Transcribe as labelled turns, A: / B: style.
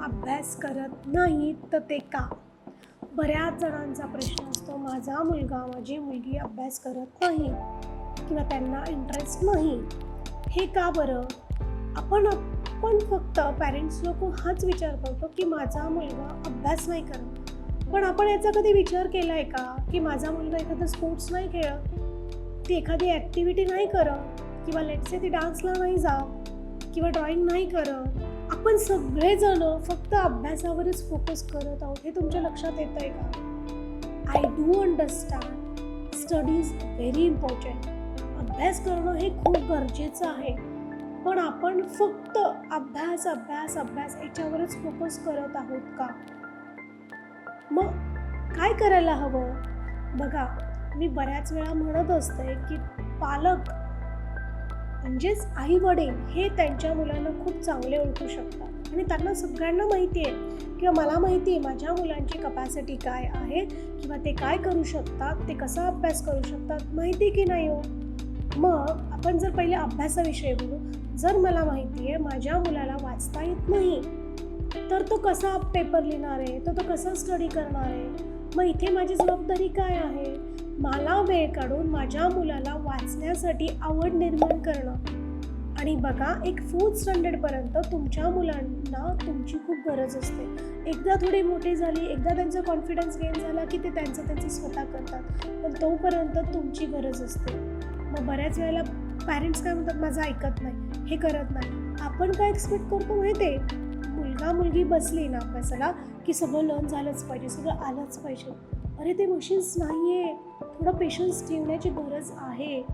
A: अभ्यास करत नाहीत, तर ते का? बऱ्याच जणांचा प्रश्न असतो, माझा मुलगा, माझी मुलगी अभ्यास करत नाही किंवा त्यांना इंटरेस्ट नाही. हे का बरं? आपण फक्त पॅरेंट्स लोक हाच विचार करतो की माझा मुलगा अभ्यास नाही करत. पण आपण याचा कधी विचार केला आहे का की माझा मुलगा एखादा स्पोर्ट्स नाही खेळत, ती एखादी ॲक्टिव्हिटी नाही करत, किंवा लेट्स से ती डान्सला नाही जात किंवा ड्रॉइंग नाही करत. आपण सगळेजण फक्त अभ्यासावरच फोकस करत आहोत. हे तुमच्या लक्षात येतं आहे का? I do understand study is very important. अभ्यास करणं हे खूप गरजेचं आहे, पण आपण फक्त अभ्यास अभ्यास अभ्यास याच्यावरच फोकस करत आहोत का? मग काय करायला हवं? बघा, मी बऱ्याच वेळा म्हणत असते की पालक म्हणजेच आई वडील हे त्यांच्या मुलांना खूप चांगले ओळखू शकतात आणि त्यांना सगळ्यांना माहिती आहे किंवा मला माहिती आहे माझ्या मुलांची कपॅसिटी काय आहे किंवा ते काय करू शकतात, ते कसा अभ्यास करू शकतात, माहिती की नाही हो? मग आपण जर पहिले अभ्यासाविषयी बोलू. जर मला माहिती आहे माझ्या मुलाला वाचता येत नाही, तर तो कसा पेपर लिहिणार आहे, तो कसा स्टडी करणार आहे? मग इथे माझी जबाबदारी काय आहे? मला वेळ काढून माझ्या मुलाला वाचण्यासाठी आवड निर्माण करणं. आणि बघा, एक 4th स्टँडर्डपर्यंत तुमच्या मुलांना तुमची खूप गरज असते. एकदा थोडी मोठी झाली, एकदा त्यांचा कॉन्फिडन्स गेन झाला की ते त्यांचं स्वतः करतात, पण तोपर्यंत तुमची गरज असते. मग बऱ्याच वेळेला पॅरेंट्स काय म्हणतात, माझं ऐकत नाही, हे करत नाही. आपण काय एक्सपेक्ट करतो माहिती आहे? मुलगा मुलगी बसली ना अभ्यासाला की सगळं लर्न झालंच पाहिजे, सगळं आलंच पाहिजे. अरे ते मशीन्स नाही आहे, थोडं पेशन्स ठेवण्याची गरज आहे.